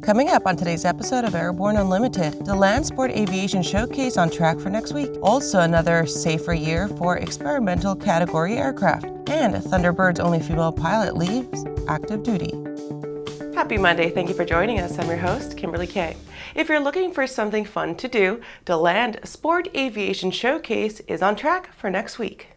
Coming up on today's episode of Airborne Unlimited, DeLand Sport Aviation Showcase on track for next week. Also another safer year for experimental category aircraft. And Thunderbird's only female pilot leaves active duty. Happy Monday. Thank you for joining us. I'm your host, Kimberly Kay. If you're looking for something fun to do, DeLand Sport Aviation Showcase is on track for next week.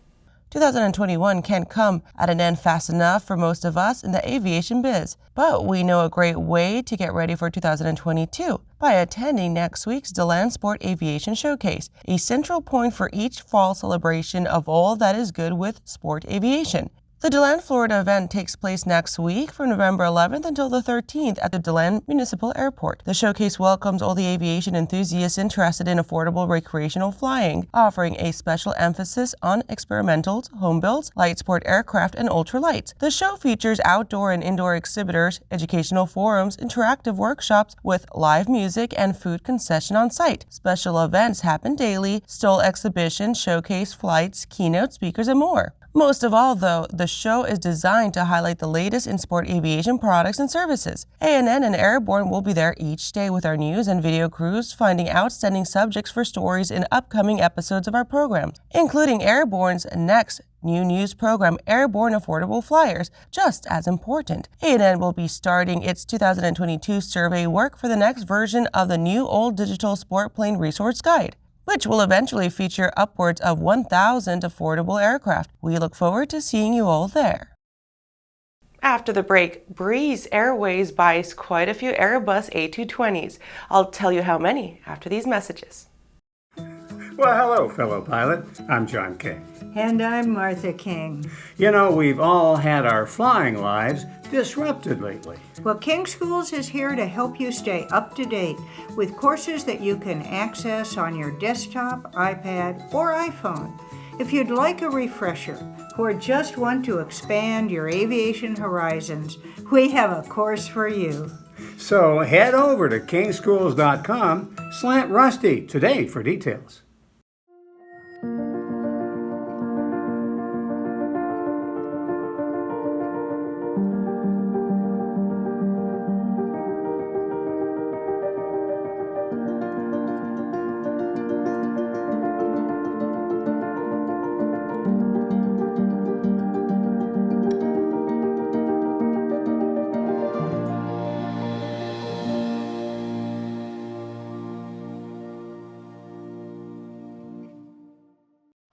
2021 can't come at an end fast enough for most of us in the aviation biz, but we know a great way to get ready for 2022 by attending next week's DeLand Sport Aviation Showcase, a central point for each fall celebration of all that is good with sport aviation. The Deland Florida event takes place next week from November 11th until the 13th at the Deland Municipal Airport. The showcase welcomes all the aviation enthusiasts interested in affordable recreational flying, offering a special emphasis on experimentals, homebuilts, light sport aircraft, and ultralights. The show features outdoor and indoor exhibitors, educational forums, interactive workshops with live music and food concession on site. Special events happen daily, stall exhibitions, showcase flights, keynote speakers, and more. Most of all, though, the show is designed to highlight the latest in sport aviation products and services. ANN and Airborne will be there each day with our news and video crews, finding outstanding subjects for stories in upcoming episodes of our program, including Airborne's next new news program, Airborne Affordable Flyers, just as important. ANN will be starting its 2022 survey work for the next version of the new old digital sport plane resource guide, which will eventually feature upwards of 1,000 affordable aircraft. We look forward to seeing you all there. After the break, Breeze Airways buys quite a few Airbus A220s. I'll tell you how many after these messages. Well, hello, fellow pilot. I'm John King. And I'm Martha King. You know, we've all had our flying lives disrupted lately. Well, King Schools is here to help you stay up to date with courses that you can access on your desktop, iPad, or iPhone. If you'd like a refresher or just want to expand your aviation horizons, we have a course for you. So head over to kingschools.com/rusty today for details.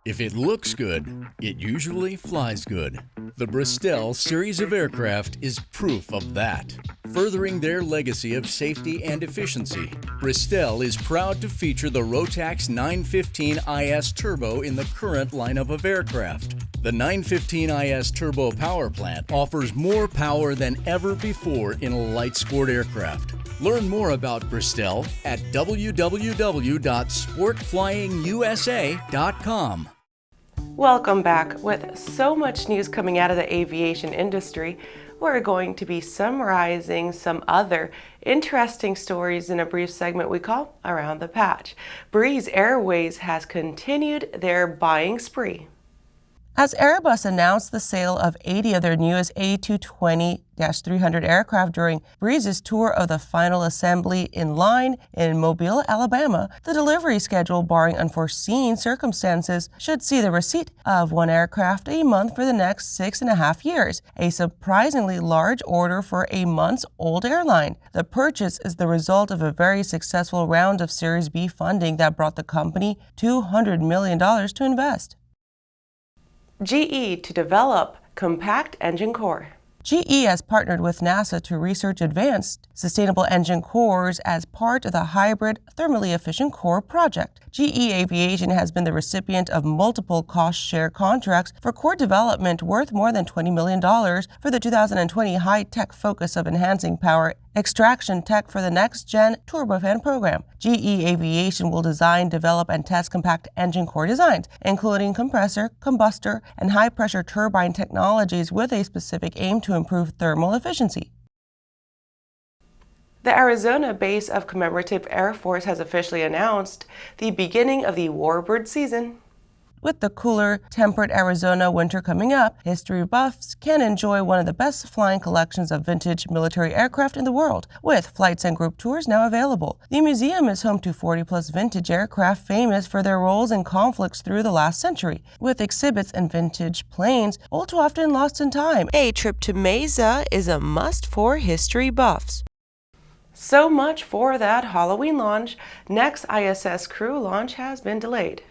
If it looks good, it usually flies good. The Bristol series of aircraft is proof of that. Furthering their legacy of safety and efficiency, Bristol is proud to feature the Rotax 915 IS Turbo in the current lineup of aircraft. The 915 IS Turbo power plant offers more power than ever before in a light sport aircraft. Learn more about Bristol at www.sportflyingusa.com. Welcome back. With so much news coming out of the aviation industry, we're going to be summarizing some other interesting stories in a brief segment we call Around the Patch. Breeze Airways has continued their buying spree. As Airbus announced the sale of 80 of their newest A220-300 aircraft during Breeze's tour of the final assembly in line in Mobile, Alabama, the delivery schedule, barring unforeseen circumstances, should see the receipt of one aircraft a month for the next 6.5 years, a surprisingly large order for a months-old airline. The purchase is the result of a very successful round of Series B funding that brought the company $200 million to invest. GE to develop compact engine core. GE has partnered with NASA to research advanced sustainable engine cores as part of the hybrid thermally efficient core project. GE Aviation has been the recipient of multiple cost-share contracts for core development worth more than $20 million for the 2020 high-tech focus of enhancing power extraction tech for the next-gen turbofan program. GE Aviation will design, develop, and test compact engine core designs, including compressor, combustor, and high-pressure turbine technologies with a specific aim to improve thermal efficiency. The Arizona base of Commemorative Air Force has officially announced the beginning of the Warbird season. With the cooler, temperate Arizona winter coming up, history buffs can enjoy one of the best flying collections of vintage military aircraft in the world, with flights and group tours now available. The museum is home to 40-plus vintage aircraft famous for their roles in conflicts through the last century, with exhibits and vintage planes all too often lost in time. A trip to Mesa is a must for history buffs. So much for that Halloween launch. Next ISS crew launch has been delayed.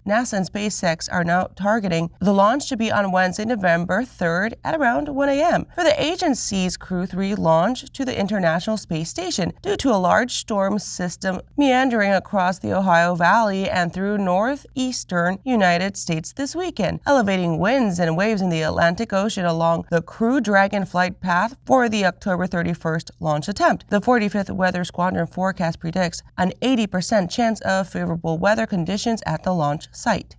NASA and SpaceX are now targeting the launch to be on Wednesday, November 3rd at around 1 a.m. for the agency's Crew 3 launch to the International Space Station due to a large storm system meandering across the Ohio Valley and through northeastern United States this weekend, elevating winds and waves in the Atlantic Ocean along the Crew Dragon flight path for the October 31st launch attempt. The 45th Weather Squadron forecast predicts an 80% chance of favorable weather conditions at the launch site.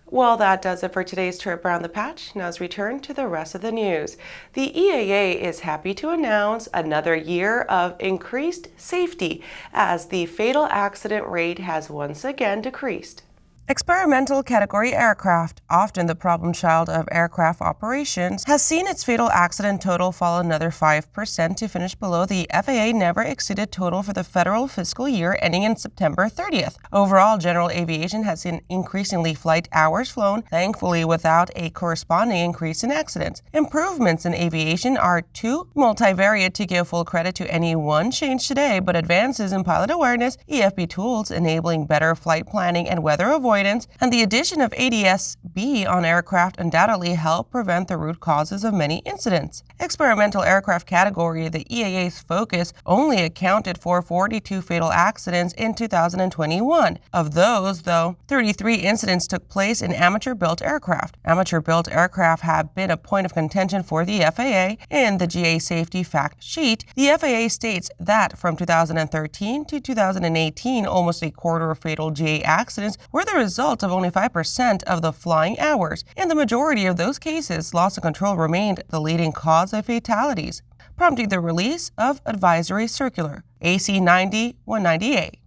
Well, that does it for today's trip around the patch. Now let's return to the rest of the news. The EAA is happy to announce another year of increased safety as the fatal accident rate has once again decreased. Experimental category aircraft, often the problem child of aircraft operations, has seen its fatal accident total fall another 5% to finish below the FAA never exceeded total for the federal fiscal year ending in September 30th. Overall, general aviation has seen increasingly flight hours flown, thankfully without a corresponding increase in accidents. Improvements in aviation are too multivariate to give full credit to any one change today, but advances in pilot awareness, EFB tools enabling better flight planning and weather avoidance, and the addition of ADS-B on aircraft undoubtedly help prevent the root causes of many incidents. Experimental aircraft category, the EAA's focus, only accounted for 42 fatal accidents in 2021. Of those, though, 33 incidents took place in amateur-built aircraft. Amateur-built aircraft have been a point of contention for the FAA. In the GA Safety Fact Sheet, the FAA states that from 2013 to 2018, almost a quarter of fatal GA accidents were the result of only 5% of the flying hours. In the majority of those cases, loss of control remained the leading cause of fatalities, prompting the release of Advisory Circular AC 90-190A.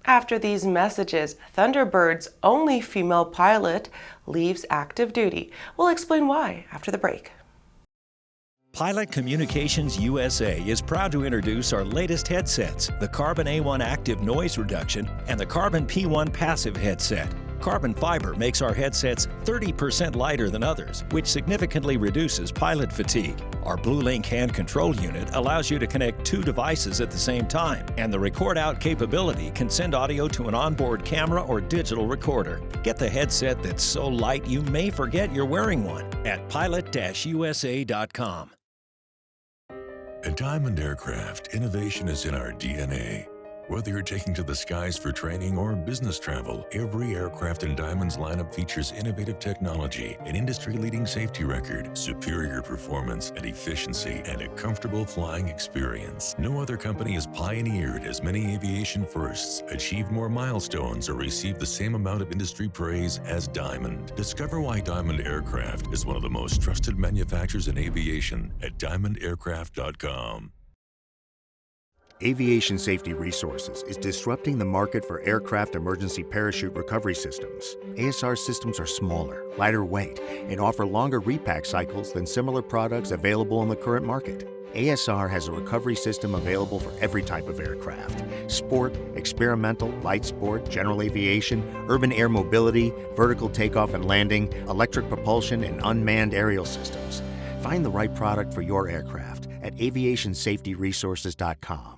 After these messages, Thunderbird's only female pilot leaves active duty. We'll explain why after the break. Pilot Communications USA is proud to introduce our latest headsets, the Carbon A1 Active Noise Reduction and the Carbon P1 Passive Headset. Carbon fiber makes our headsets 30% lighter than others, which significantly reduces pilot fatigue. Our BlueLink hand control unit allows you to connect two devices at the same time, and the record out capability can send audio to an onboard camera or digital recorder. Get the headset that's so light you may forget you're wearing one at pilot-usa.com. At Diamond Aircraft, innovation is in our DNA. Whether you're taking to the skies for training or business travel, every aircraft in Diamond's lineup features innovative technology, an industry-leading safety record, superior performance and efficiency, and a comfortable flying experience. No other company has pioneered as many aviation firsts, achieved more milestones, or received the same amount of industry praise as Diamond. Discover why Diamond Aircraft is one of the most trusted manufacturers in aviation at diamondaircraft.com. Aviation Safety Resources is disrupting the market for aircraft emergency parachute recovery systems. ASR systems are smaller, lighter weight, and offer longer repack cycles than similar products available in the current market. ASR has a recovery system available for every type of aircraft: sport, experimental, light sport, general aviation, urban air mobility, vertical takeoff and landing, electric propulsion, and unmanned aerial systems. Find the right product for your aircraft at aviationsafetyresources.com.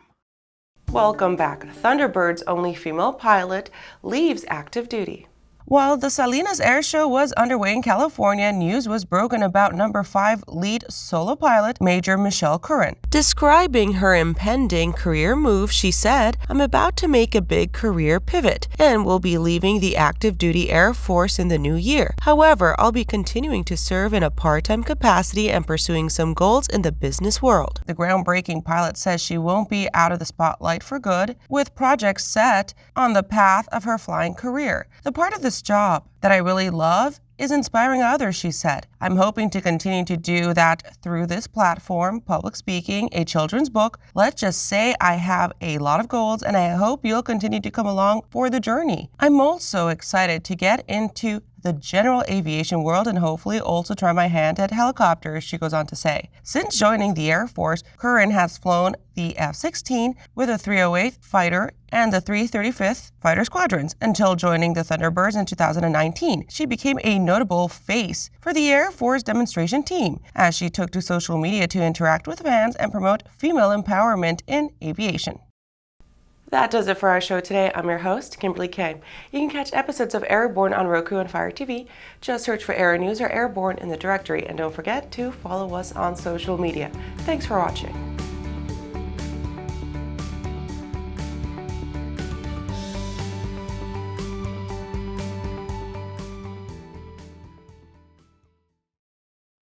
Welcome back. Thunderbird's only female pilot leaves active duty. While the Salinas Airshow was underway in California, news was broken about number 5 lead solo pilot, Major Michelle Curran. Describing her impending career move, she said, "I'm about to make a big career pivot and will be leaving the active duty Air Force in the new year. However, I'll be continuing to serve in a part-time capacity and pursuing some goals in the business world." The groundbreaking pilot says she won't be out of the spotlight for good, with projects set on the path of her flying career. The part of the this job that I really love is inspiring others, she said. I'm hoping to continue to do that through this platform, public speaking, a children's book. Let's just say I have a lot of goals and I hope you'll continue to come along for the journey. I'm also excited to get into the general aviation world and hopefully also try my hand at helicopters, she goes on to say. Since joining the Air Force, Curran has flown the F-16 with a 308th Fighter and the 335th Fighter Squadrons until joining the Thunderbirds in 2019. She became a notable face for the Air Force demonstration team as she took to social media to interact with fans and promote female empowerment in aviation. That does it for our show today. I'm your host, Kimberly Kay. You can catch episodes of Airborne on Roku and Fire TV. Just search for Aero-News or Airborne in the directory, and don't forget to follow us on social media. Thanks for watching.